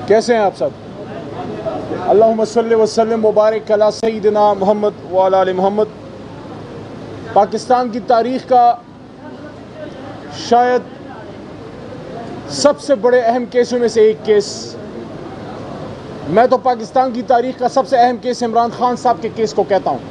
کیسے ہیں آپ سب؟ اللہم صلی وسلم مبارک علی سیدنا محمد وعلی آل محمد۔ پاکستان کی تاریخ کا شاید سب سے بڑے اہم کیسوں میں سے ایک کیس، میں تو پاکستان کی تاریخ کا سب سے اہم کیس عمران خان صاحب کے کیس کو کہتا ہوں۔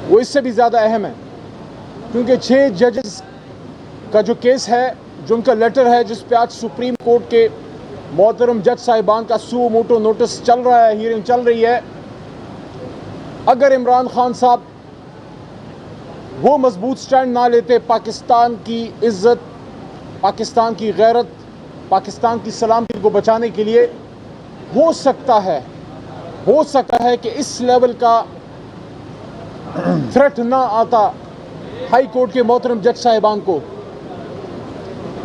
وہ اس سے بھی زیادہ اہم ہے کیونکہ 6 ججز کا جو کیس ہے، جو ان کا لیٹر ہے جس پہ آج سپریم کورٹ کے محترم جج صاحبان کا سو موٹو نوٹس چل رہا ہے، ہیئرنگ چل رہی ہے، اگر عمران خان صاحب وہ مضبوط سٹینڈ نہ لیتے پاکستان کی عزت، پاکستان کی غیرت، پاکستان کی سلامتی کو بچانے کے لیے، ہو سکتا ہے کہ اس لیول کا تھریٹ نہ آتا ہائی کورٹ کے محترم جج صاحبان کو۔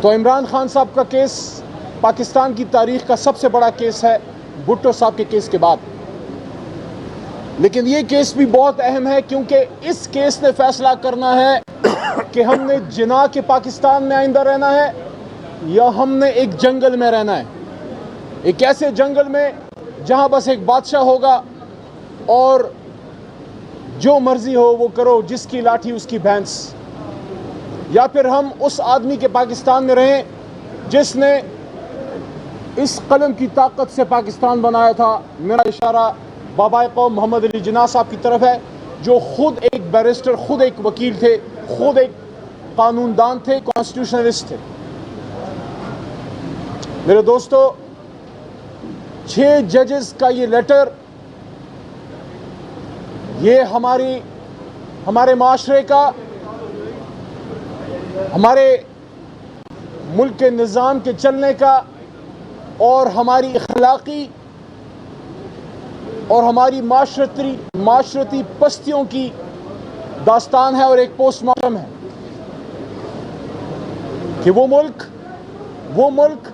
تو عمران خان صاحب کا کیس پاکستان کی تاریخ کا سب سے بڑا کیس ہے بھٹو صاحب کے کیس کے بعد۔ لیکن یہ کیس بھی بہت اہم ہے کیونکہ اس کیس نے فیصلہ کرنا ہے کہ ہم نے جناح کے پاکستان میں آئندہ رہنا ہے یا ہم نے ایک جنگل میں رہنا ہے، ایک ایسے جنگل میں جہاں بس ایک بادشاہ ہوگا اور جو مرضی ہو وہ کرو، جس کی لاٹھی اس کی بھینس، یا پھر ہم اس آدمی کے پاکستان میں رہیں جس نے اس قلم کی طاقت سے پاکستان بنایا تھا۔ میرا اشارہ بابائے قوم محمد علی جناح صاحب کی طرف ہے، جو خود ایک بیرسٹر، خود ایک وکیل تھے، خود ایک قانون دان تھے، کانسٹیٹیوشنلسٹ تھے۔ میرے دوستو، 6 ججز کا یہ لیٹر، یہ ہمارے معاشرے کا، ہمارے ملک کے نظام کے چلنے کا اور ہماری اخلاقی اور ہماری معاشرتی پستیوں کی داستان ہے اور ایک پوسٹ مارٹم ہے کہ وہ ملک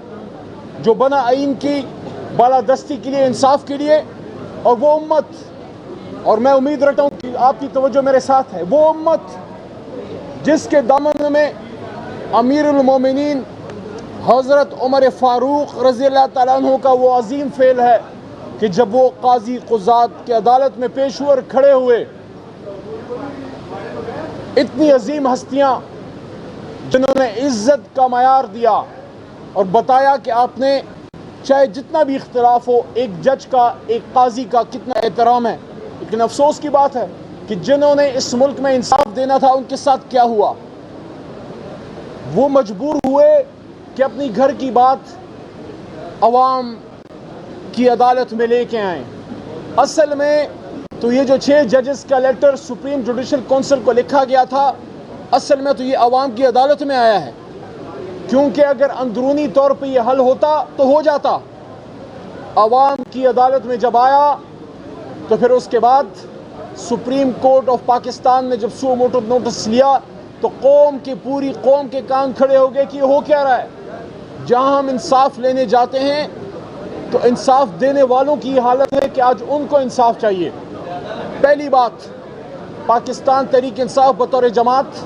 جو بنا آئین کی بالادستی کے لیے، انصاف کے لیے، اور وہ امت، اور میں امید رکھتا ہوں کہ آپ کی توجہ میرے ساتھ ہے، وہ امت جس کے دامن میں امیر المومنین حضرت عمر فاروق رضی اللہ تعالیٰ عنہ کا وہ عظیم فعل ہے کہ جب وہ قاضی قضات کی عدالت میں پیش ہوئے اور کھڑے ہوئے، اتنی عظیم ہستیاں جنہوں نے عزت کا معیار دیا اور بتایا کہ آپ نے چاہے جتنا بھی اختلاف ہو، ایک جج کا، ایک قاضی کا کتنا احترام ہے۔ لیکن افسوس کی بات ہے کہ جنہوں نے اس ملک میں انصاف دینا تھا ان کے ساتھ کیا ہوا؟ وہ مجبور ہوئے کہ اپنی گھر کی بات عوام کی عدالت میں لے کے آئیں۔ اصل میں تو یہ جو 6 ججز کا لیٹر سپریم جوڈیشل کونسل کو لکھا گیا تھا، اصل میں تو یہ عوام کی عدالت میں آیا ہے، کیونکہ اگر اندرونی طور پہ یہ حل ہوتا تو ہو جاتا۔ عوام کی عدالت میں جب آیا تو پھر اس کے بعد سپریم کورٹ آف پاکستان نے جب سو موٹو نوٹس لیا تو پوری قوم کے کان کھڑے ہو گئے کہ یہ ہو کیا رہا ہے۔ جہاں ہم انصاف لینے جاتے ہیں تو انصاف دینے والوں کی حالت ہے کہ آج ان کو انصاف چاہیے۔ پہلی بات، پاکستان تحریک انصاف بطور جماعت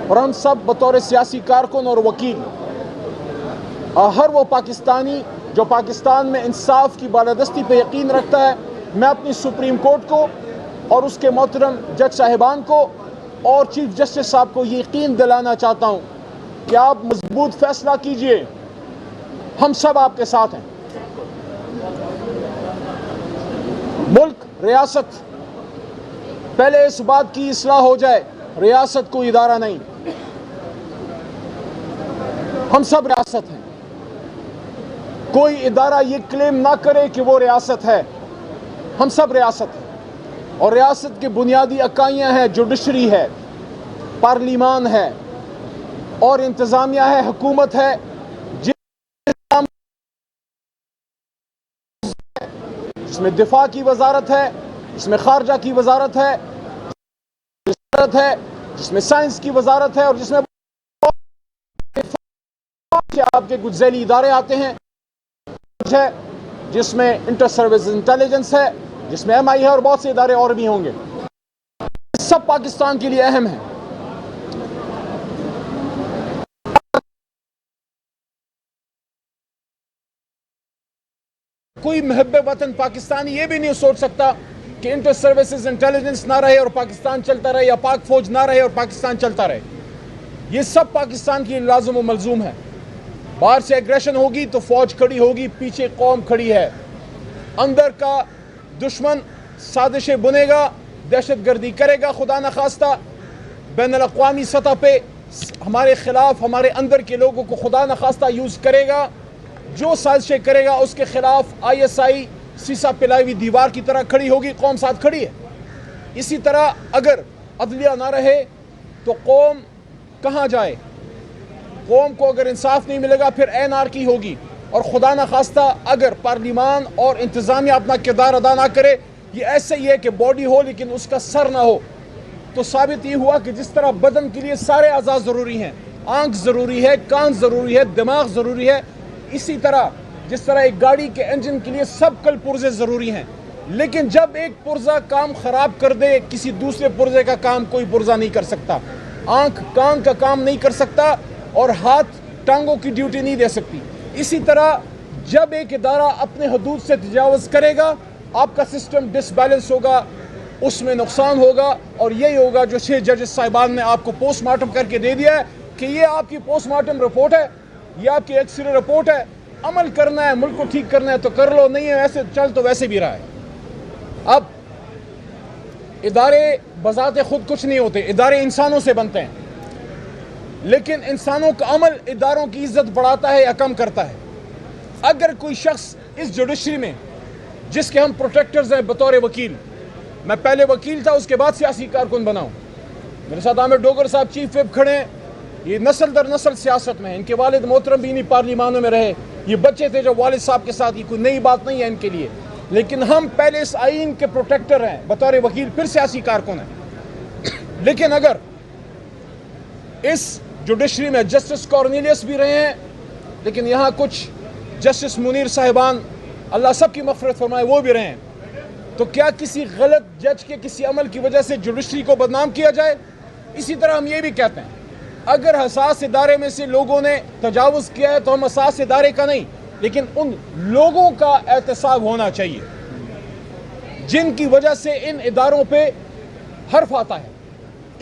اور ہم سب بطور سیاسی کارکن اور وکیل، ہر وہ پاکستانی جو پاکستان میں انصاف کی بالادستی پہ یقین رکھتا ہے، میں اپنی سپریم کورٹ کو اور اس کے محترم جج صاحبان کو اور چیف جسٹس صاحب کو یہ یقین دلانا چاہتا ہوں کہ آپ مضبوط فیصلہ کیجئے، ہم سب آپ کے ساتھ ہیں۔ ملک، ریاست، پہلے اس بات کی اصلاح ہو جائے، ریاست کوئی ادارہ نہیں، ہم سب ریاست ہیں۔ کوئی ادارہ یہ کلیم نہ کرے کہ وہ ریاست ہے، ہم سب ریاست ہیں، اور ریاست کی بنیادی اکائیاں ہیں، جوڈیشری ہے، پارلیمان ہے اور انتظامیہ ہے، حکومت ہے، جس میں دفاع کی وزارت ہے، جس میں خارجہ کی وزارت ہے، جس میں سائنس کی وزارت ہے، اور جس میں آپ کے کچھ ذیلی ادارے آتے ہیں، جس میں انٹر سروس انٹیلیجنس ہے، جس میں ایم آئی ہے، اور بہت سے ادارے اور بھی ہوں گے۔ سب پاکستان کے لیے اہم ہیں۔ کوئی محب وطن پاکستانی یہ بھی نہیں سوچ سکتا کہ انٹر سروسز انٹیلیجنس نہ رہے اور پاکستان چلتا رہے، یا پاک فوج نہ رہے اور پاکستان چلتا رہے۔ یہ سب پاکستان کی لازم و ملزوم ہے۔ باہر سے ایگریشن ہوگی تو فوج کھڑی ہوگی، پیچھے قوم کھڑی ہے۔ اندر کا دشمن سازشیں بنے گا، دہشت گردی کرے گا، خدا نخواستہ بین الاقوامی سطح پہ ہمارے خلاف، ہمارے اندر کے لوگوں کو خدا نخواستہ یوز کرے گا۔ جو سازشیں کرے گا اس کے خلاف ISI سیسا پلائی ہوئی دیوار کی طرح کھڑی ہوگی، قوم ساتھ کھڑی ہے۔ اسی طرح اگر عدلیہ نہ رہے تو قوم کہاں جائے؟ قوم کو اگر انصاف نہیں ملے گا پھر اینارکی ہوگی، اور خدا نخواستہ اگر پارلیمان اور انتظامیہ اپنا کردار ادا نہ کرے، یہ ایسے ہی ہے کہ باڈی ہو لیکن اس کا سر نہ ہو، تو ثابت یہ ہوا کہ جس طرح بدن کے لیے سارے اعضاء ضروری ہیں، آنکھ ضروری ہے، کان ضروری ہے، دماغ ضروری ہے، اسی طرح جس طرح ایک گاڑی کے انجن کے لیے سب کل پرزے ضروری ہیں، لیکن جب ایک پرزہ کام خراب کر دے کسی دوسرے پرزے کا کام کوئی پرزہ نہیں کر سکتا، آنکھ کان کا کام نہیں کر سکتا اور ہاتھ ٹانگوں کی ڈیوٹی نہیں دے سکتی۔ اسی طرح جب ایک ادارہ اپنے حدود سے تجاوز کرے گا آپ کا سسٹم ڈس بیلنس ہوگا، اس میں نقصان ہوگا، اور یہی ہوگا جو 6 ججز صاحبان نے آپ کو پوسٹ مارٹم کر کے دے دیا ہے کہ یہ آپ کی پوسٹ مارٹم رپورٹ ہے، یہ آپ کی ایکس رے رپورٹ ہے، عمل کرنا ہے، ملک کو ٹھیک کرنا ہے تو کر لو، نہیں ہے ویسے چل تو ویسے بھی رہا ہے۔ اب ادارے بذات خود کچھ نہیں ہوتے، ادارے انسانوں سے بنتے ہیں، لیکن انسانوں کا عمل اداروں کی عزت بڑھاتا ہے یا کم کرتا ہے؟ اگر کوئی شخص اس جوڈیشری میں جس کے ہم پروٹیکٹرز ہیں بطور وکیل، میں پہلے وکیل تھا اس کے بعد سیاسی کارکن بنا ہوں، میرے ساتھ عامر ڈوگر صاحب چیف وپ کھڑے ہیں، یہ نسل در نسل سیاست میں ہیں، ان کے والد محترم بھی انہی پارلیمانوں میں رہے، یہ بچے تھے جو والد صاحب کے ساتھ، یہ کوئی نئی بات نہیں ہے ان کے لیے، لیکن ہم پہلے اس آئین کے پروٹیکٹر ہیں بطور وکیل، پھر سیاسی کارکن ہیں۔ لیکن اگر اس جوڈیشری میں جسٹس کارنیلیس بھی رہے ہیں، لیکن یہاں کچھ جسٹس منیر صاحبان اللہ سب کی مغفرت فرمائے وہ بھی رہے ہیں، تو کیا کسی غلط جج کے کسی عمل کی وجہ سے جوڈیشری کو بدنام کیا جائے؟ اسی طرح ہم یہ بھی کہتے ہیں اگر حساس ادارے میں سے لوگوں نے تجاوز کیا ہے تو ہم حساس ادارے کا نہیں لیکن ان لوگوں کا احتساب ہونا چاہیے جن کی وجہ سے ان اداروں پہ حرف آتا ہے۔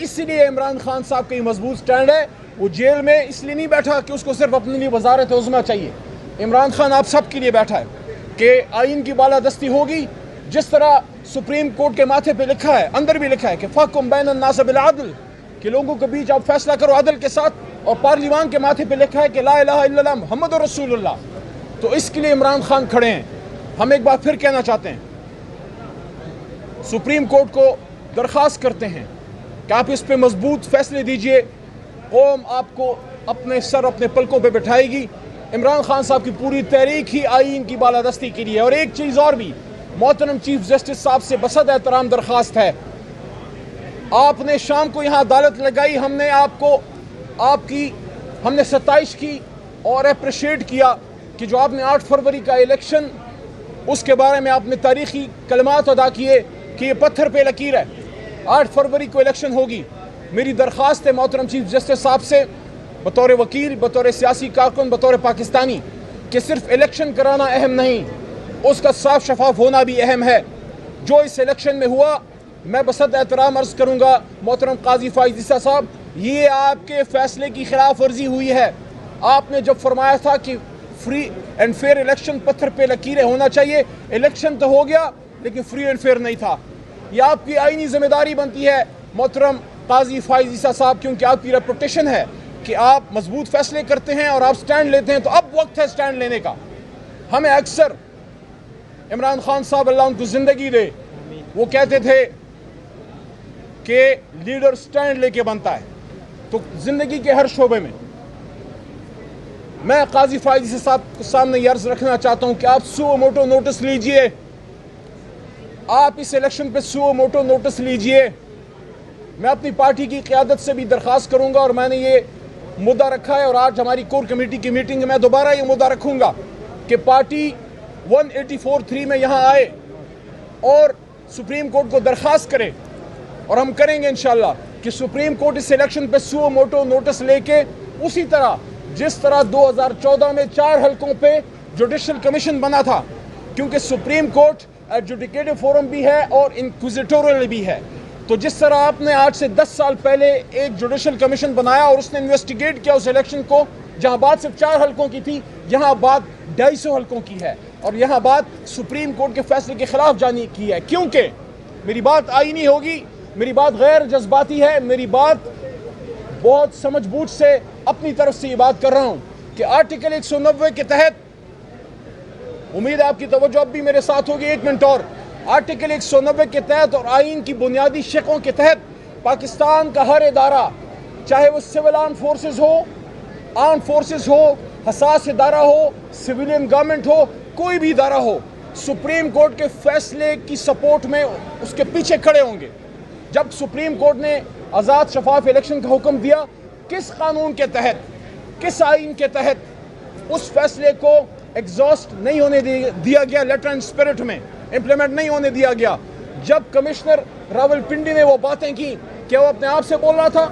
اس لیے عمران خان صاحب کا یہ مضبوط سٹینڈ ہے، وہ جیل میں اس لیے نہیں بیٹھا کہ اس کو صرف اپنے لیے وزارت عظمیٰ چاہیے، عمران خان آپ سب کے لیے بیٹھا ہے کہ آئین کی بالادستی ہوگی، جس طرح سپریم کورٹ کے ماتھے پہ لکھا ہے، اندر بھی لکھا ہے کہ فَحْكُمْ بَيْنَ النَّاسِ بِالْعَدْلِ، کہ لوگوں کے بیچ آپ فیصلہ کرو عدل کے ساتھ، اور پارلیمان کے ماتھے پہ لکھا ہے کہ لا الہ الا اللہ محمد رسول اللہ۔ تو اس کے لیے عمران خان کھڑے ہیں۔ ہم ایک بات پھر کہنا چاہتے ہیں، سپریم کورٹ کو درخواست کرتے ہیں کہ آپ اس پہ مضبوط فیصلے دیجئے، قوم آپ کو اپنے سر اپنے پلکوں پہ بٹھائے گی۔ عمران خان صاحب کی پوری تحریک ہی آئین کی بالادستی کے لیے۔ اور ایک چیز اور بھی محترم چیف جسٹس صاحب سے بصد احترام درخواست ہے، آپ نے شام کو یہاں عدالت لگائی، ہم نے آپ کو ہم نے ستائش کی اور اپریشیٹ کیا کہ جو آپ نے 8 فروری کا الیکشن، اس کے بارے میں آپ نے تاریخی کلمات ادا کیے کہ یہ پتھر پہ لکیر ہے، 8 فروری کو الیکشن ہوگی۔ میری درخواست ہے محترم چیف جسٹس صاحب سے بطور وکیل، بطور سیاسی کارکن، بطور پاکستانی، کہ صرف الیکشن کرانا اہم نہیں، اس کا صاف شفاف ہونا بھی اہم ہے۔ جو اس الیکشن میں ہوا، میں بصد احترام عرض کروں گا محترم قاضی فائز عیسیٰ صاحب، یہ آپ کے فیصلے کی خلاف ورزی ہوئی ہے۔ آپ نے جب فرمایا تھا کہ فری اینڈ فیئر الیکشن پتھر پہ لکیریں ہونا چاہیے، الیکشن تو ہو گیا لیکن فری اینڈ فیئر نہیں تھا۔ یہ آپ کی آئینی ذمہ داری بنتی ہے محترم قاضی فائز عیسیٰ صاحب، کیونکہ آپ کی ریپوٹیشن ہے کہ آپ مضبوط فیصلے کرتے ہیں اور آپ سٹینڈ لیتے ہیں، تو اب وقت ہے سٹینڈ لینے کا۔ ہمیں اکثر عمران خان صاحب اللہ ان کو زندگی دے، وہ کہتے تھے کہ لیڈر سٹینڈ لے کے بنتا ہے، تو زندگی کے ہر شعبے میں میں قاضی فائز صاحب کے سامنے یہ عرض رکھنا چاہتا ہوں کہ آپ سو موٹو نوٹس لیجئے، آپ اس الیکشن پہ سو موٹو نوٹس لیجئے۔ میں اپنی پارٹی کی قیادت سے بھی درخواست کروں گا، اور میں نے یہ مدعا رکھا ہے، اور آج ہماری کور کمیٹی کی میٹنگ میں دوبارہ یہ مدعا رکھوں گا کہ پارٹی 184(3) میں یہاں آئے اور سپریم کورٹ کو درخواست کرے، اور ہم کریں گے انشاءاللہ کہ سپریم کورٹ اس الیکشن پہ سو موٹو نوٹس لے کے اسی طرح جس طرح 2014 میں 4 حلقوں پہ جوڈیشل کمیشن بنا تھا، کیونکہ سپریم کورٹ ایڈجوڈیکیٹو فورم بھی ہے اور انکوزیٹورل بھی ہے. تو جس طرح آپ نے آج سے 10 سال پہلے ایک جوڈیشل کمیشن بنایا اور اس نے انویسٹیگیٹ کیا اس الیکشن کو، جہاں بات صرف 4 حلقوں کی تھی، یہاں بات 250 حلقوں کی ہے، اور یہاں بات سپریم کورٹ کے فیصلے کے خلاف جانی کی ہے. کیونکہ میری بات آئینی ہوگی، میری بات غیر جذباتی ہے، میری بات بہت سمجھ بوجھ سے اپنی طرف سے یہ بات کر رہا ہوں کہ آرٹیکل 190 کے تحت، امید ہے آپ کی توجہ اب بھی میرے ساتھ ہوگی 1 منٹ اور، آرٹیکل 190 کے تحت اور آئین کی بنیادی شقوں کے تحت پاکستان کا ہر ادارہ، چاہے وہ سول آرم فورسز ہو، حساس ادارہ ہو، سویلین گورنمنٹ ہو، کوئی بھی ادارہ ہو، سپریم کورٹ کے فیصلے کی سپورٹ میں اس کے پیچھے کھڑے ہوں گے. جب سپریم کورٹ نے آزاد شفاف الیکشن کا حکم دیا، کس قانون کے تحت، کس آئین کے تحت اس فیصلے کو ایگزاسٹ نہیں ہونے دیا گیا، لیٹر اینڈ اسپرٹ میں امپلیمنٹ نہیں ہونے دیا گیا. جب کمشنر راول پنڈی نے وہ باتیں کی، کیا وہ اپنے آپ سے بول رہا تھا؟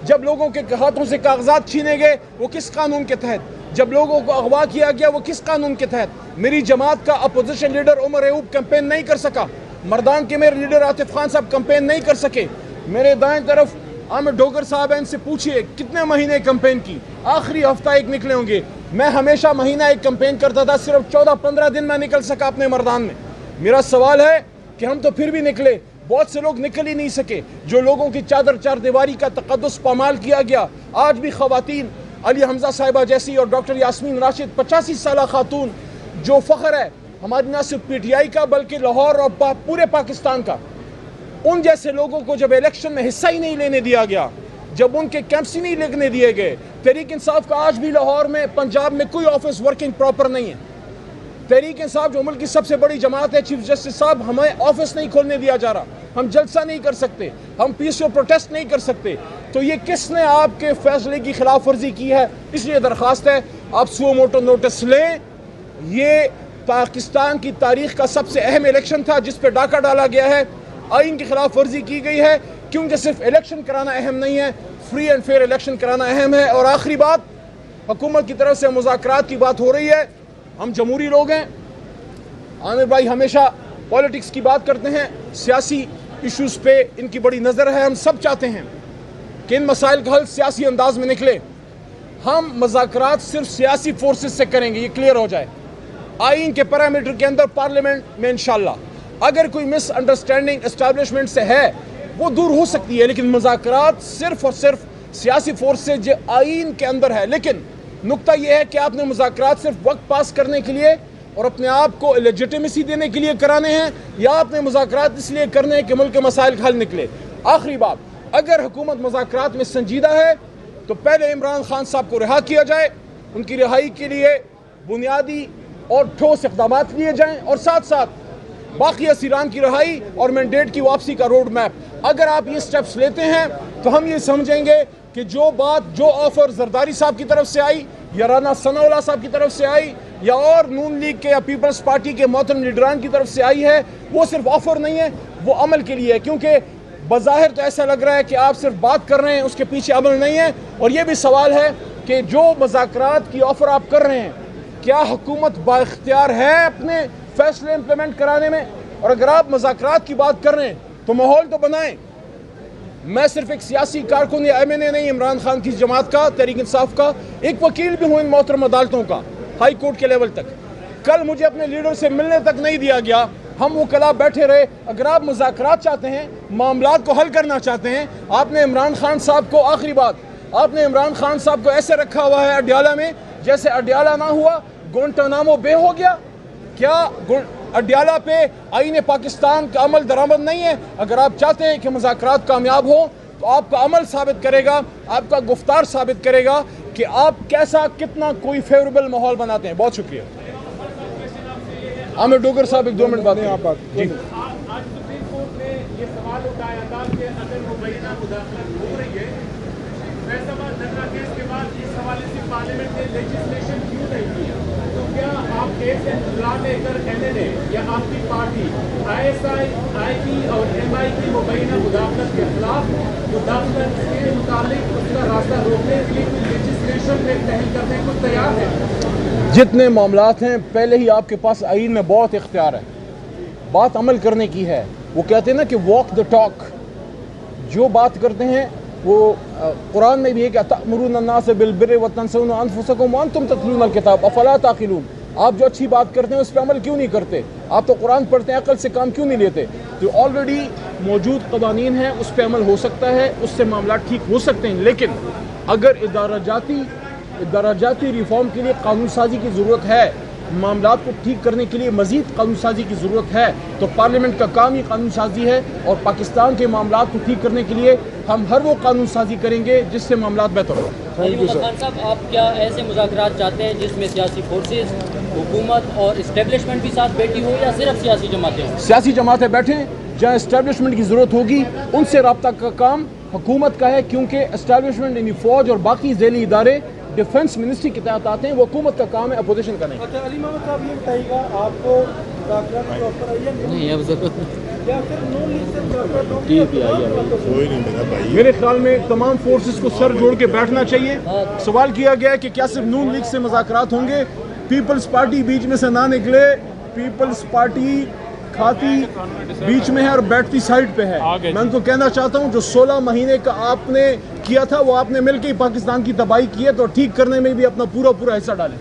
جب لوگوں کے ہاتھوں سے کاغذات چھینے گئے، وہ کس قانون کے تحت؟ جب لوگوں کو اغوا کیا گیا، وہ کس قانون کے تحت؟ میری جماعت کا opposition leader Omar Ayub campaign نہیں کر سکا، مردان کے میرے لیڈر عاطف خان صاحب کیمپین نہیں کر سکے. میرے دائیں طرف عامر ڈوگر صاحب ہیں، ان سے پوچھئے کتنے مہینے کیمپین کی، آخری ہفتہ ایک نکلے ہوں گے. میں ہمیشہ مہینہ ایک کیمپین کرتا تھا، صرف 14-15 دن میں نکل سکا اپنے مردان میں. میرا سوال ہے کہ ہم تو پھر بھی نکلے، بہت سے لوگ نکل ہی نہیں سکے. جو لوگوں کی چادر چار دیواری کا تقدس پامال کیا گیا، آج بھی خواتین، علی حمزہ صاحبہ جیسی اور ڈاکٹر یاسمین راشد 85 سالہ خاتون، جو فخر ہے ہماری نہ صرف پی ٹی آئی کا بلکہ لاہور اور پورے پاکستان کا، ان جیسے لوگوں کو جب الیکشن میں حصہ ہی نہیں لینے دیا گیا، جب ان کے کیمپس ہی نہیں لگنے دیے گئے. تحریک انصاف کا آج بھی لاہور میں، پنجاب میں کوئی آفس ورکنگ پراپر نہیں ہے. تحریک انصاف جو ملک کی سب سے بڑی جماعت ہے، چیف جسٹس صاحب، ہمیں آفس نہیں کھولنے دیا جا رہا، ہم جلسہ نہیں کر سکتے، ہم پیسفل پروٹیسٹ نہیں کر سکتے. تو یہ کس نے آپ کے فیصلے کی خلاف ورزی کی ہے؟ اس لیے درخواست ہے آپ سو موٹو نوٹس لیں. یہ پاکستان کی تاریخ کا سب سے اہم الیکشن تھا جس پہ ڈاکہ ڈالا گیا ہے، آئین کی خلاف ورزی کی گئی ہے. کیونکہ صرف الیکشن کرانا اہم نہیں ہے، فری اینڈ فیئر الیکشن کرانا اہم ہے. اور آخری بات، حکومت کی طرف سے مذاکرات کی بات ہو رہی ہے. ہم جمہوری لوگ ہیں، عامر بھائی ہمیشہ پالیٹکس کی بات کرتے ہیں، سیاسی ایشوز پہ ان کی بڑی نظر ہے. ہم سب چاہتے ہیں کہ ان مسائل کا حل سیاسی انداز میں نکلے. ہم مذاکرات صرف سیاسی فورسز سے کریں گے، یہ کلیئر ہو جائے. آئین کے پیرامیٹر کے اندر پارلیمنٹ میں انشاءاللہ اگر کوئی مس انڈرسٹینڈنگ اسٹیبلشمنٹ سے ہے وہ دور ہو سکتی ہے، لیکن مذاکرات صرف اور صرف سیاسی فورس سے جو آئین کے اندر ہے. لیکن نقطہ یہ ہے کہ آپ نے مذاکرات صرف وقت پاس کرنے کے لیے اور اپنے آپ کو لیجیٹیمیسی دینے کے لیے کرانے ہیں، یا آپ نے مذاکرات اس لیے کرنے ہیں کہ ملک کے مسائل کا حل نکلے. آخری بات، اگر حکومت مذاکرات میں سنجیدہ ہے تو پہلے عمران خان صاحب کو رہا کیا جائے، ان کی رہائی کے لیے بنیادی اور ٹھوس اقدامات لیے جائیں، اور ساتھ ساتھ باقی اسیران کی رہائی اور مینڈیٹ کی واپسی کا روڈ میپ. اگر آپ یہ سٹیپس لیتے ہیں تو ہم یہ سمجھیں گے کہ جو آفر زرداری صاحب کی طرف سے آئی یا رانا ثناء اللہ صاحب کی طرف سے آئی یا اور نون لیگ کے یا پیپلز پارٹی کے محترم لیڈران کی طرف سے آئی ہے، وہ صرف آفر نہیں ہے، وہ عمل کے لیے ہے. کیونکہ بظاہر تو ایسا لگ رہا ہے کہ آپ صرف بات کر رہے ہیں، اس کے پیچھے عمل نہیں ہے. اور یہ بھی سوال ہے کہ جو مذاکرات کی آفر آپ کر رہے ہیں، کیا حکومت با اختیار ہے اپنے فیصلے امپلیمنٹ کرانے میں؟ اور اگر آپ مذاکرات کی بات کر رہے ہیں تو ماحول تو بنائیں. میں صرف ایک سیاسی کارکن یا ایم این اے نہیں، عمران خان کی جماعت کا، تحریک انصاف کا ایک وکیل بھی ہوں ان محترم عدالتوں کا، ہائی کورٹ کے لیول تک. کل مجھے اپنے لیڈر سے ملنے تک نہیں دیا گیا، ہم وکلا بیٹھے رہے. اگر آپ مذاکرات چاہتے ہیں، معاملات کو حل کرنا چاہتے ہیں، آپ نے عمران خان صاحب کو، آخری بات، آپ نے عمران خان صاحب کو ایسے رکھا ہوا ہے اڈیالہ میں جیسے اڈیالہ نہ ہوا گوانٹانامو بے ہو گیا. کیا اڈیالہ پہ آئین پاکستان کا عمل درآمد نہیں ہے؟ اگر آپ چاہتے ہیں کہ مذاکرات کامیاب ہوں تو آپ کا عمل ثابت کرے گا، آپ کا گفتار ثابت کرے گا کہ آپ کتنا کوئی فیوریبل ماحول بناتے ہیں. بہت شکریہ. عامر ڈوگر صاحب ایک 2 منٹ بات کریں. جی آج سپریم کورٹ نے یہ سوال اٹھایا تھا کہ اگر مبینہ مداخلت ہو رہی ہے فیصلہ دھرنا کیس کے بعد، اس حوالے سے پارلیمنٹ نے لیجسلیشن کیوں نہیں کیا؟ تو کیا آپ کیس اطلاع لے کر این این اے یا آپ کی پارٹی آئی ایس آئی کی اور ایم آئی کی مبینہ مداخلت کے خلاف مداخلت کے متعلق اس کا راستہ روکنے کے لیے کوئی لیجسلیشن میں پہل کرنے کو تیار ہے؟ جتنے معاملات ہیں پہلے ہی آپ کے پاس آئین میں بہت اختیار ہے، بات عمل کرنے کی ہے. وہ کہتے ہیں نا کہ واک دا ٹاک، جو بات کرتے ہیں وہ قرآن میں بھی ہے کہ تأمرون الناس بالبر وتنسون انفسکم وانتم تتلون الکتاب افلا تعقلون. آپ جو اچھی بات کرتے ہیں اس پہ عمل کیوں نہیں کرتے؟ آپ تو قرآن پڑھتے ہیں، عقل سے کام کیوں نہیں لیتے؟ جو آلریڈی موجود قوانین ہیں اس پہ عمل ہو سکتا ہے، اس سے معاملات ٹھیک ہو سکتے ہیں، لیکن اگر ادارہ جاتی ریفارم کے لیے قانون سازی کی ضرورت ہے، معاملات کو ٹھیک کرنے کے لیے مزید قانون سازی کی ضرورت ہے، تو پارلیمنٹ کا کام ہی قانون سازی ہے. اور پاکستان کے معاملات کو ٹھیک کرنے کے لیے ہم ہر وہ قانون سازی کریں گے جس سے معاملات بہتر ہوں. علی محمد خان صاحب، آپ کیا ایسے مذاکرات چاہتے ہیں جس میں سیاسی فورسز، حکومت اور اسٹیبلشمنٹ بھی ساتھ بیٹھی ہو، یا صرف سیاسی جماعتیں ہوں؟ سیاسی جماعتیں بیٹھیں، جہاں اسٹیبلشمنٹ کی ضرورت ہوگی ان سے رابطہ کا کام حکومت کا ہے، کیونکہ اسٹیبلشمنٹ یعنی فوج اور باقی ذیلی ادارے ڈیفنس منسٹری کے تحت آتے ہیں، وہ حکومت کا کام ہے، اپوزیشن کا نہیں. اچھا علی محمد صاحب، یہ بتائیے گا آپ کو مذاکرات میں آفر آئی ہے نہیں، اب ضرورت یا پھر نون لیگ سے مذاکرات؟ کوئی نہیں میرا بھائی. میرے خیال میں تمام فورسز کو سر جوڑ کے بیٹھنا چاہیے. سوال کیا گیا کہ کیا صرف نون لیگ سے مذاکرات ہوں گے؟ پیپلز پارٹی بیچ میں سے نہ نکلے. پیپلز پارٹی کھاتی بیچ میں ہے اور بیٹھتی سائڈ پہ ہے. میں ان کو کہنا چاہتا ہوں جو 16 مہینے کا آپ نے کیا تھا وہ آپ نے مل کے ہی پاکستان کی تباہی کی ہے، تو ٹھیک کرنے میں بھی اپنا پورا حصہ ڈالیں.